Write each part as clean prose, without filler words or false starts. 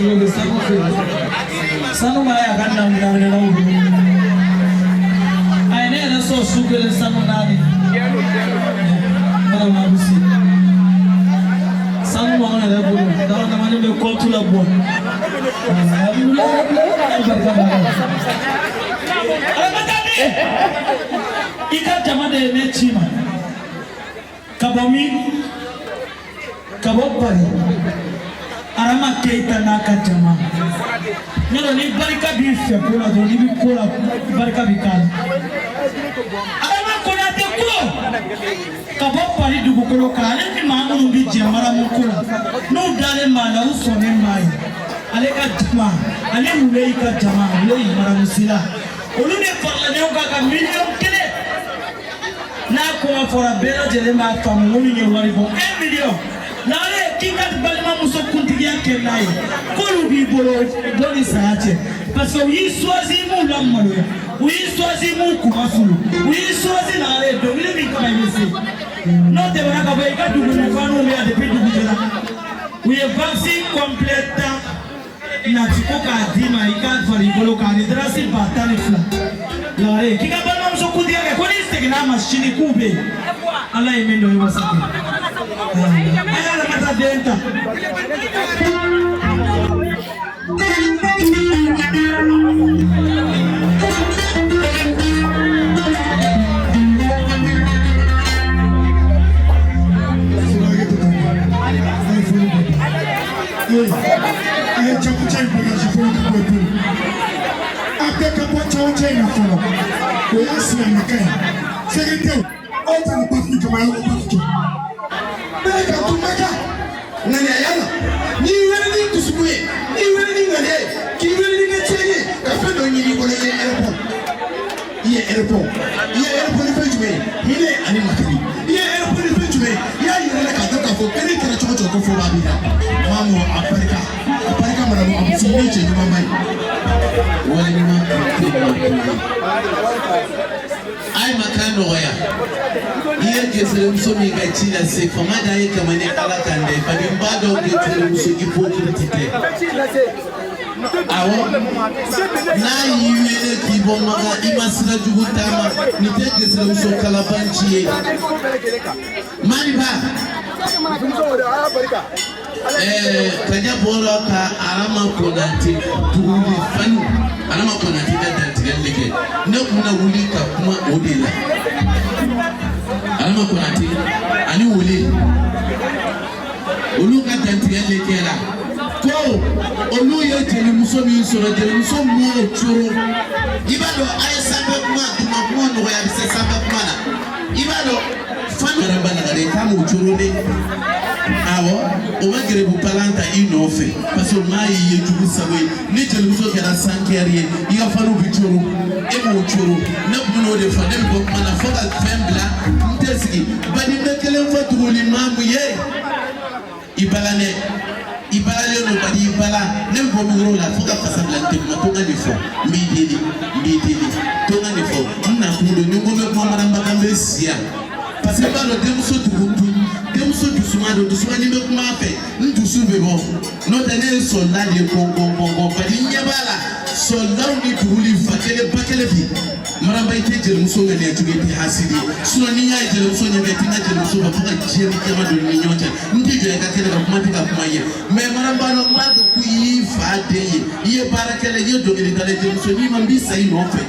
sulo sanu fe sanu ma ya kan na ai ne na so sulo sanu na ni ma busi sanu ma na da bulu da na ma ne me ko tu la bo ika jama de ne chima kabomi kabopari arama keita na ka jama nero ni barika bi fe kula do ni bi kula barika bi kala arama kona te ko kabopari dugu kolo kale ni mamu bi jamara mu kula no dale mala usone mai ale ka jama ale mulei ka jama mulei mara musila olu ne parla ne ka million kele na ko fora bela jele ma famu ni ne wari ko 1 million na le kinga balima muso kuntigi yake nayo ko bi bolo doni saache parce que yi sozi mu lamalo yi sozi mu kumafulu yi sozi na le do ni mi kama yesi no te bana ka ba ka dugu na fanu ya de pidu jela we vaccine complète na tikoka dima ika fari bolo ka ni drasi batani fla la re kinga balima muso kuntigi yake ko ni steki na machine kube Allah imendo yosaki ayala mata denta Meka tumeka nani ayala ni wele ni kusubue ni wele ni ngane ki wele ni ngechege ka fendo nyini ko le airport ni fejme hile ani makari ye airport ni fejme ya yele ka ka fo kene kere choko ko fo babida mamo aparika mara mo abisi ni che ni mamai wale ni ma ai makano ya iye gesele musomi ga china se fama da yake mane kala kande fadi mbado gesele muso hypocrite awo na yiwele kibo maga imasira jugutama nite gesele muso kala banchi mani ba kanya bora ka arama konati tuuli fanu arama konati da dantigalleke ne kuna wuli ka kuma odela alama konati ani wuli olu ka dantigalleke la ko olu ye jeli muso mi soro jeli muso mo choro ibado ay sabe kuma no ya bise sabe kuma na ibado fanu rambana gare ka mo choro de awo o ma gere bu palanta inofe parce que mai ye jugu sawe ni jeli muso kera sankeriye iga fanu bi choro e mo choro na buno de fa dem ko mana foka fembla ntesigi badi mekele fatu ni mamu ye ibalane no badi ibala nem bo mi rola foka fasabla temma to ngani fo mbideli to ngani fo na kudo ni ngome ko maramba kambe sia parce que ba no demso tukuntu demso dusumado dusumani me kuma fe ndusu bebo no tane soldat de bongo badi nyabala soldat ni tuli bakele bi maramba ite jere muso ngene atuge bi hasidi suno ni nya jere muso nya beti na jere muso ba fuka jere kema do ni nyocha ndi jo ka kele ba kuma tika kuma ye me maramba no madu ku yi fa de ye barakele ye do ile dale jere muso ni mambisa ino fe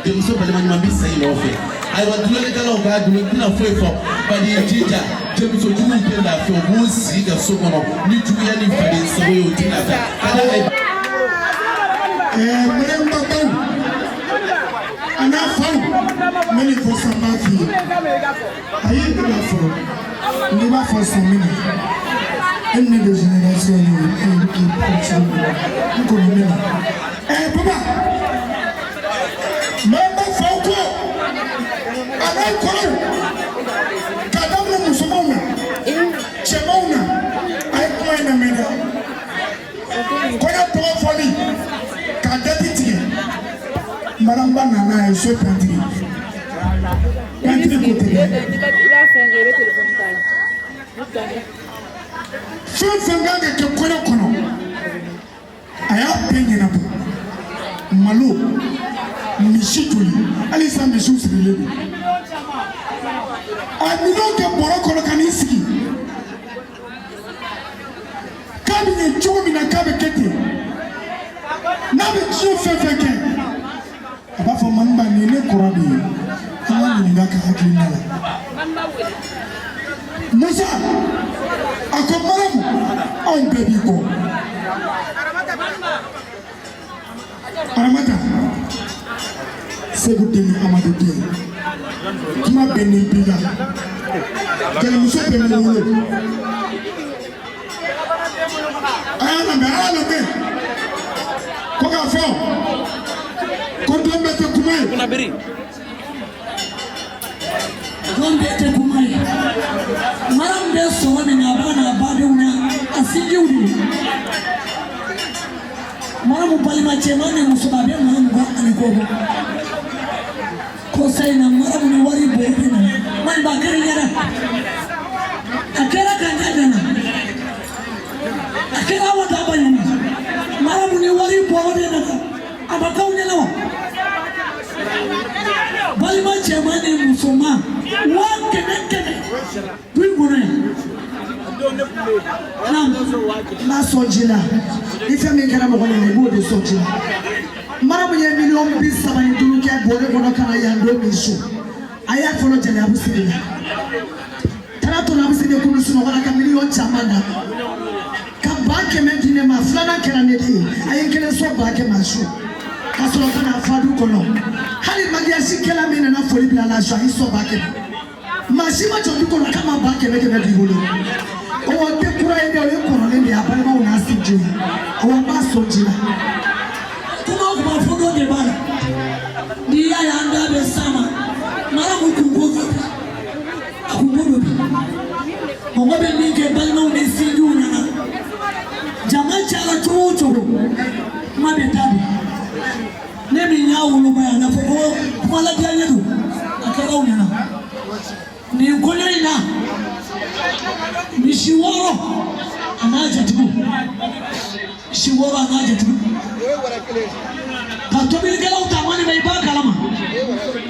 de muso bale man mambisa ino fe ai wa dule kala ga dule kina fo badi tija jere muso jumu ke la fo bo si ga so kono ni jumu ya ni fa de so yo tina ka kala Mremba bau ana fau many for somebody ayi bila for ni ba for somebody enne de generation ni ko ni papa mama fau ko ana ko kadamu musumona chemona ai ko ina mena ko ya to foli kadabiti maramba nana e so pantri kote fenga ke kono a y'a bɛɛ ɲɛnabɔ malo misi joli hali sisan misiw sirilen don a minɛnw kɛ bɔrɔ kɔnɔ ka n'i sigi k'a bɛ ɲɛ cogo min na k'a bɛ kɛ ten n'a bɛ diɲɛ fɛn fɛn kɛ a b'a fɔ Maniba nin ye ne kɔrɔ de ye an b'a ɲininka ka hakilina la Musa a ko Mariamu anw bɛɛ b'i kɔ Aramata Segu deni Amadu den kuma bɛ nin bi la kɛlɛmuso bɛ min wolo a y'a lamɛn ko k'a fɔ ko don bɛɛ tɛ kuma ye don bɛɛ tɛ kuma ye Mariamu bɛ sɔrɔ min na a b'a n'a badenw na a sinjiw de Mariamu balima cɛman ni musoman a bɛ Mariamu kɔ ani kɔkɔ ko sayi na Mariamu ni wari bɔ bɛ na Maniba a kɛra ɲɛna a kɛra ka ɲɛ ɲɛna a kɛra awa da ba ɲɛna Mariamu ni wari bɔ bɛ na a ma k'aw ɲɛna wa balima cɛman ni musoman 100 du kɔnɔ yan n'a sɔn ji la ni fɛn min kɛra mɔgɔ min i b'o de sɔn ji la Mariamu ye $35,000 kɛ bɔrɛ kɔnɔ ka na yan don min su a y'a fɔlɔ Jɛnɛyabu siri la taara to la a bɛ se ne kunu sunɔgɔ la ka $1,000,000 caman da ka 100,000 di ne ma filanan kɛra ne de ye a ye n kelen sɔn 100,000 su ka sɔrɔ ka na fa du kɔnɔ hali mariage kɛla min nana foli bila la su a y'i sɔn 100,000 maa si ma jɔ du kɔnɔ k'a ma 100,000 b'i bolo o tɛ kura ye dɛ o ye kɔrɔlen de ye a balimaw n'a sinjiw ye o an b'a sɔn ji la kuma o kuma fɔ dɔ de b'a la n'i y'a ye an da bɛ s'a ma Mariamu kunko dɔ bi a kunko dɔ bi mɔgɔ bɛ min kɛ balimaw ni sinjiw nana jama cayara cogo o cogo kuma bɛ taa bi ne min y'a woloba yan n'a fɔ ko kuma ladiyalen don a kɛra aw ɲɛna nin kɔɲɔ in na misi 6 a n'a jatigiw misi 6 a n'a jatigiw ka tobilikɛlaw ta mɔni ma i b'a kalama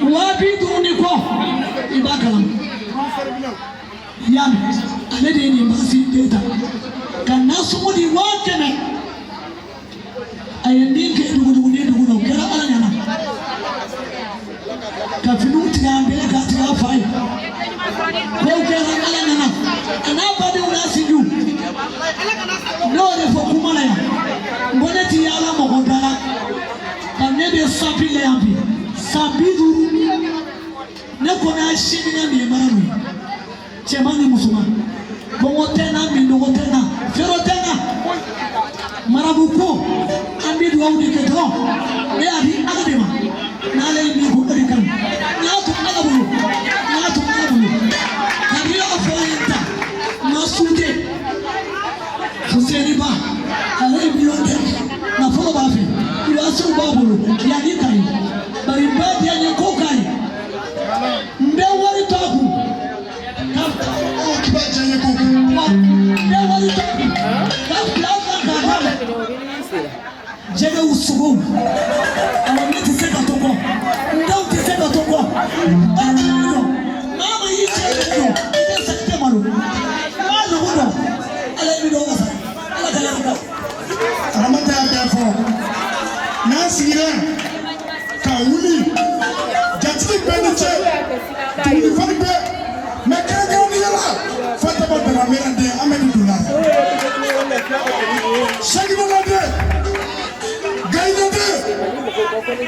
50,000 ni kɔ i b'a kalama i y'a mɛn ale de ye nin baasi den ta ka nasɔngɔ di 100,000 a ye min kɛ dugudugu ni dugu la o kɛra Ala ɲɛna ka finiw tigɛ an bɛɛ k'a tigɛ a fa ye k'o kɛra Ala ɲɛna a n'a badenw n'a sinjiw n'o de fɔ kuma la yan n ko ne ti yaala mɔgɔ da la ka ne bɛ sapi la yan bi san 50 ne kɔni y'a siminɛ min ye Mariamu ye cɛman ni musoman kɔngɔ tɛ n na minɔgɔ tɛ n na fɛrɛ tɛ n na Mariamu ko an bɛ dugawu de kɛ dɔrɔn ne y'a di Ala de ma n'ale ye min ko o de ka ɲi n'a to Ala bolo kabini a fɔ an ye ta ma sunte Fuseni Ba ale ye miliyɔn nafolo b'a fɛ luwasiw b'a bolo yanni ka ɲi bari n bɛ diya n ye ko ka ɲi n bɛ wari to a kun kiba diya n ye ko n bɛ wari to a kun ka fila san k'a d'a ma jɛgɛw sogow awɔ ne tɛ se ka to kɔ n denw tɛ se ka to kɔ maa ma y'i cɛ de don i tɛ se tɛ malo maa nugu dɔn ala ye min dɔn wasa ala ka yɛrɛ dɔn. Aramata y'a bɛɛ fɔ n'a sigira ka wuli jatigi bɛɛ ni cɛ dumuni fari bɛɛ mɛ kɛrɛnkɛrɛnnenya la Fataba Daramɛ den Amadu Dula Sagina la den Gayina den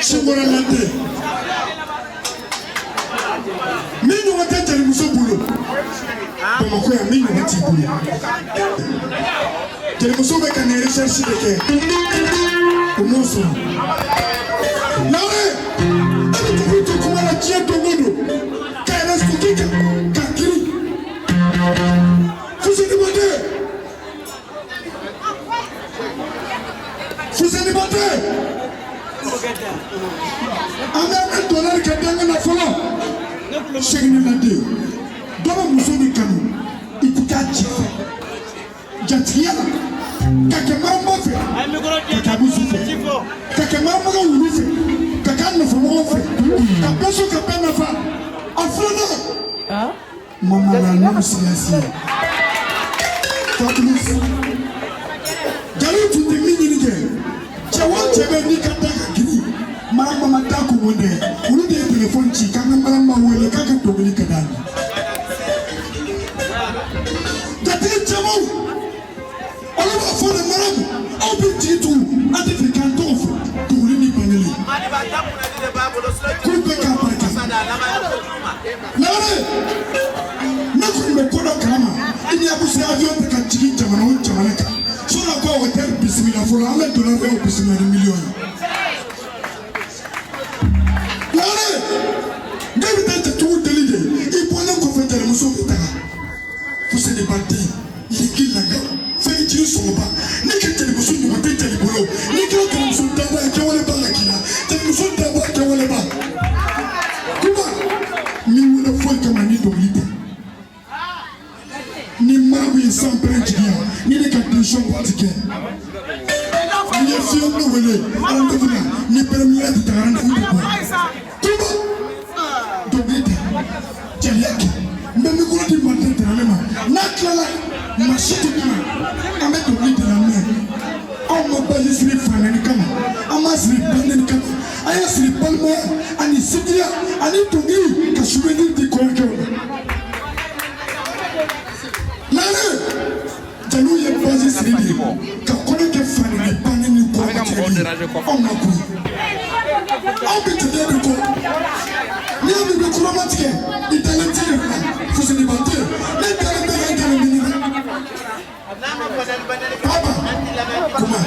Singora la den min ɲɔgɔn tɛ jelimuso bolo Bamakɔ yan min ɲɔgɔn t'i bolo jelimuso bɛ ka nin recherche de kɛ o m'o sɔrɔ Lawrɛ e bɛ tugu to kuma la diɲɛ don o don ka respecter ka kiri Fuseni Bate an bɛ an ka dollar kɛ denkɛ na fɔlɔ Segini la den dɔ bɛ muso min kanu i tɛ taa cɛ fɛ jatigiya la ka kɛ Mariamu fɛ ka taa muso Maman la non silencieux. Fabulous. Jalu tu te mini ni Chawa chebe ni kata kini. Mama ta ko wonde. Ulu de telephone chi kana mama wele kaka tobili kadani. Tati chamu. Olu ba fona maram. Obi titu ati fikantof. Tuli ni paneli. Kumbe kapata. Nare. Nako nimekona kama. Ini abusi avion te kachiki jamana jamanaka. Sura kwa hotel bismillah fola ame dollar ve bismillah million. Nare. David te tu delide. Ipona ko fete le muso bitaka. Fuse de bati. Yikilanga. Fei ji soba. Nikete le muso ni wote te libolo. Nikete le muso tamba ke wole ba lakina. Te muso tamba ke wole ba. Kuba. Mi wona foi kama ni dolide. Ni mawi sans prendre ni les conditions pratiquées ni les filles no wele rendez-vous ni premier de rendez-vous tout dobite jeliaki même ko di monter tralema na kala machito kana ame dobite la main on mo bali sri fanani kama ama sri bandeni kama aya sri palma ani sidia ani tungi ka souvenir di konko Nare, jalu ye bazi siridi, ka kone ke fani ni pani ni kwa kiri, on na kui. Au biti de ko, ni abi be kuromatike, italenti ne fa, fusi ni bante, ne talente ne kele minina. Papa, kuma,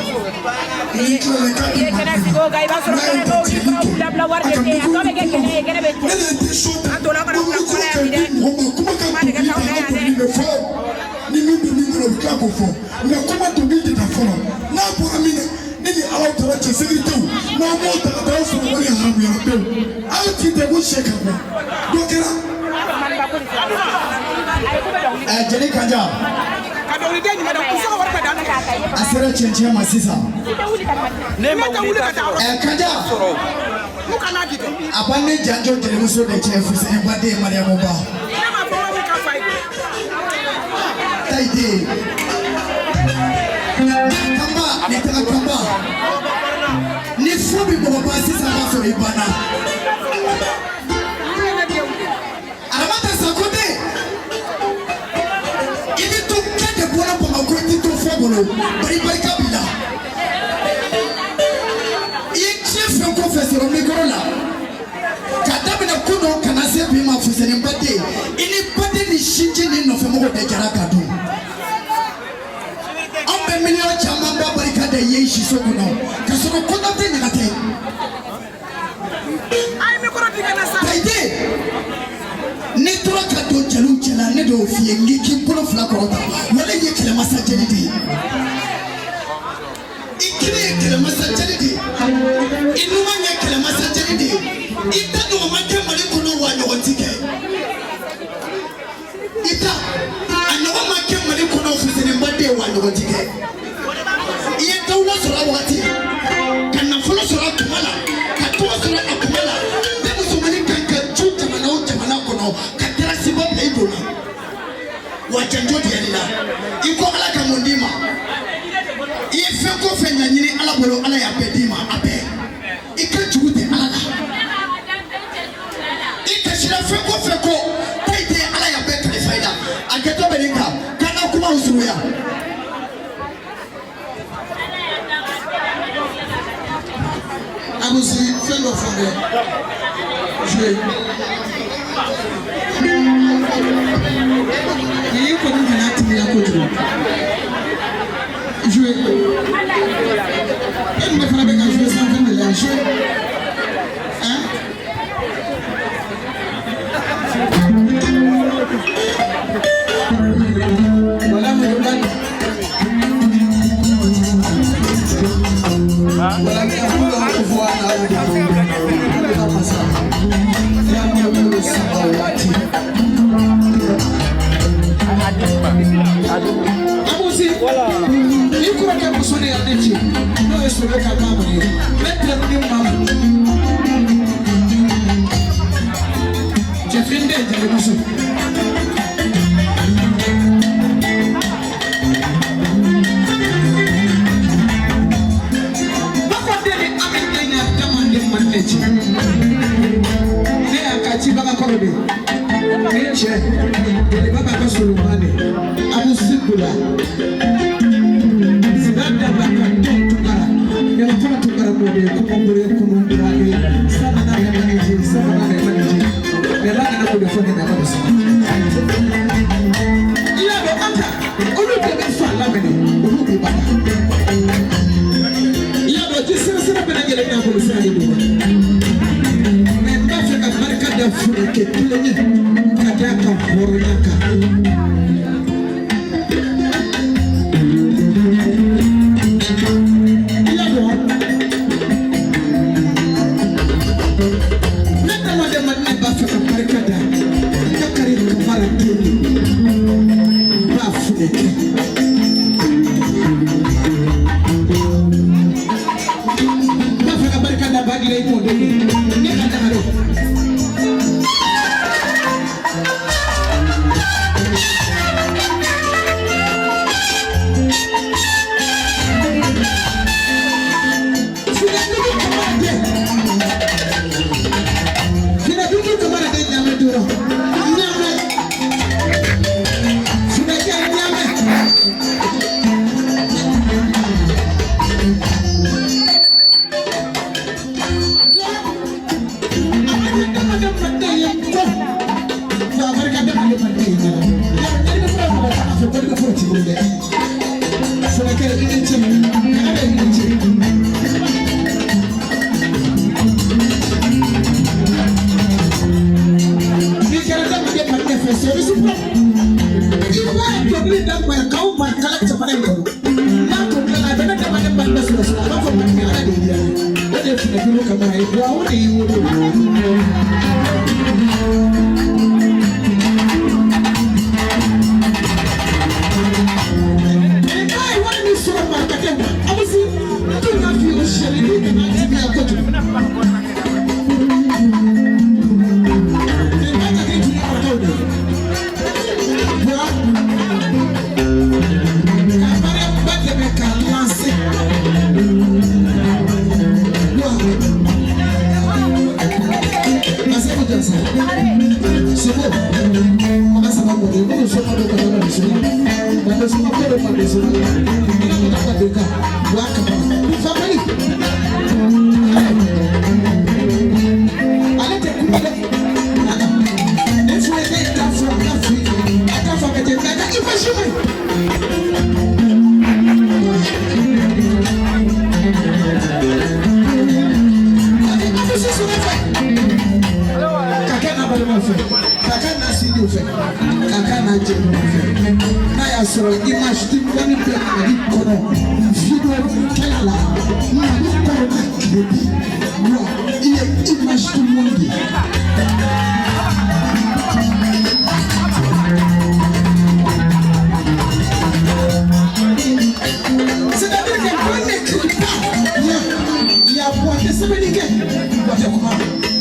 ni kele ka di ma. Ni mimi ndio kako fo na kuma to bi de fo na bo amina ni ni ala to wache security na mo ta da so wori hamu ya be ala ti de go sheka ko dokera jeni kanja kadori de ni da kusa wor ka da asere chenche masisa ne ma kanja mu kana di abane janjo de muso de chefu se mbade mariamu ba Taide Kamba nitaka kamba ni fubi kwa basi sana so ibana Aramata sakote Ibi tu kete bona kwa makweti tu fobolo bari kabila Ichi franco fesero mikrola Kadabi na kuno kanase bima fuseni mbate ini pate ni shinji ni no femo de jaraka do Ambe milio chamba ba barika de yeshi sokuno kasoko kota te nyate Ai mi koro dikana sa Taide ni tura ka do jalu jela ne do fie ngiki kono fla korota wala ye kele masajeni di Ikire kele masajeni di Inuma nya kele masajeni di Ita do make mari kono wa nyotike Ita anoko make mari kono ofisini mbade wa nyotike Iye tawla sura wati kana fulo sura kumala katwa sura akumala demu sumani kanka chuta jamana kono katera sibo peidona wajanjo dialila iko ala kamundima Iye feko fenya nyini ala bolo ala ya pedima ape ikajute ala Feko taite ala ya beka ni faida ageto belinga kana kuma usuruya abusi fendo fonde je ni ko ni na timi ya ko je en me fana beka je sans vendre la je hein Wala mo yulan. Wala kaya mo lang kufuan na ako dito. Wala ka pasa. Kaya mo yung sa bawati. Abusi. Wala. Iko na kaya puso ni Adechi. No es lo que acabamos de decir. Vete a mi mamá. Je finde de l'émotion. de eche ele baba ka solomane abu sikula zibanda baka tukara ya kama tukara mode kumongore kumongore sana na ya maniji sana na ya maniji ela na ko defone na ko sana ila be aka olu be be fa la mene olu be baba ila do kisira sira be na gele na ko sira de da fureke tulenye kadaka horonyaka yado nata wade madne bafaka parikada yakari kumara tuni ba fureke bafaka parikada bagile imo deni ne kada haro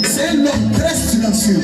C'est le très silencieux.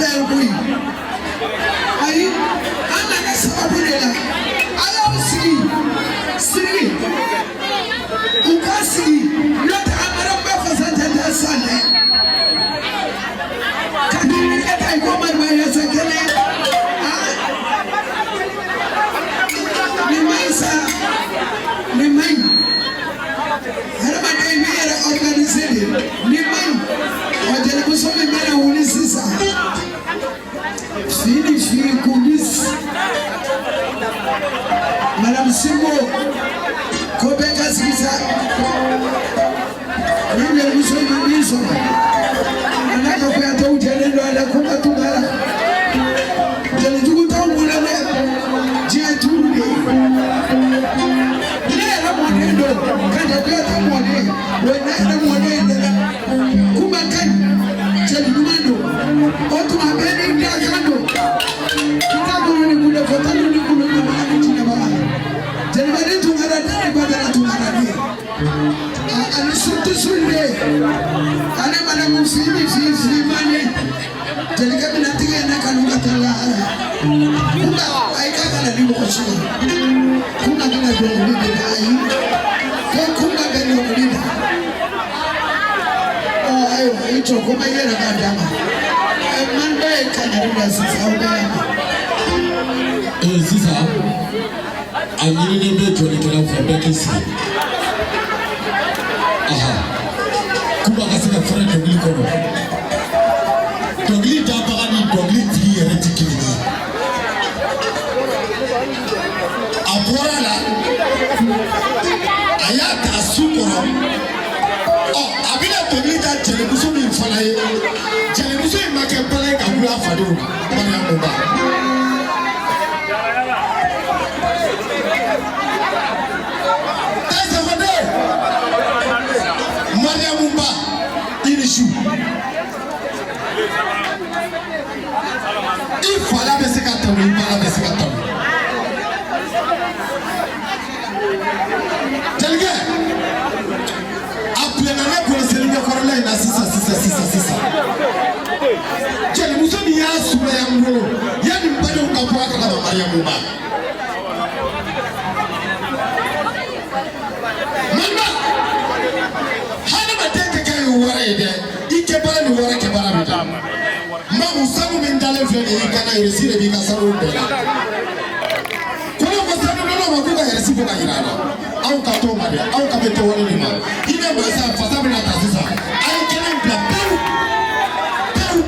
ala yɛkɔyi ayi ana ne sababu de la ayaw sigi uka sigi yɔta amara bɛ fasa tɛtɛ sanɛ kadiri kɛta ikɔ marima yɛsɛ kɛnɛ ni mayi sa ni mayi hadamaden mi yɛrɛ organiser de ni mayi ɔjɛlimuso mi mɛna wuli sisan fini kulis madame Simbo ko bɛ ka sigi sa ni jɛlimuso mi min sɔrɔ ana ka kuyatɛw jɛlen don a la ko ka to ka la jɛlijugu t'anw bolo dɛ diɲɛ tuuru de ne yɛrɛ mɔden don ka jɛ kuyatɛ mɔden o ye ne yɛrɛ mɔden de la kuma ka ɲi jɛliɲuman don o tuma bɛɛ ni dakan don kita kɔnɔ ni kulo fɔtali ni kulo ɲabaga ni jinɛbaga jɛlibaden tun ka di ni badala tun ka di ani suntusule ani madamu fini mane jelikɛ bɛna tigɛ ne kanu ka taa lahara kunga ayi k'a kana di mɔgɔ si ma kunga bɛna dɔnkili de la ayi ko kunga bɛ dɔnkili da ayiwa i jɔ ko ma i yɛrɛ k'a d'a ma man bɛ ye kaɲari la sisan aw bɛ yan ma. Sisan a ɲininen bɛ jɔlikɛlaw fɛ bɛɛ k'i sigi. Kuma ka se ka fara dɔnkili kɔnɔ dɔnkili dabaga ni dɔnkili tigi yɛrɛ ti kelen ye a bɔra la a y'a ta su kɔrɔ a bɛna dɔnkili da jɛnɛmuso min fana ye jɛnɛmuso in ma kɛ bala ye ka wuli a fadenw na Mariamu Ba Mariamu Ba inisu i fala bɛ se ka tɛmɛ i bala bɛ se ka tɛmɛ jelikɛ a bilenna ne kɔnɔ selikɛ kɔrɔla in na sisan jelimuso min y'a sumaya n bolo yanni n badenw ka bɔ a kalama Mariamu Ba wara ye dɛ i kɛ baara ni wara kɛ baara bɛ taa mamu sanu min dalen filɛ nin ye i kana irisi de b'i ka sanu bɛɛ la kɔnɔ ko sanu dɔnnaw ma k'u ka irisi fo ka yira a la anw ka t'o ma dɛ anw ka bɛ kɛwale nin ma i bɛ masa fasa bɛna ta sisan a ye kɛnɛ in bila pewu pewu.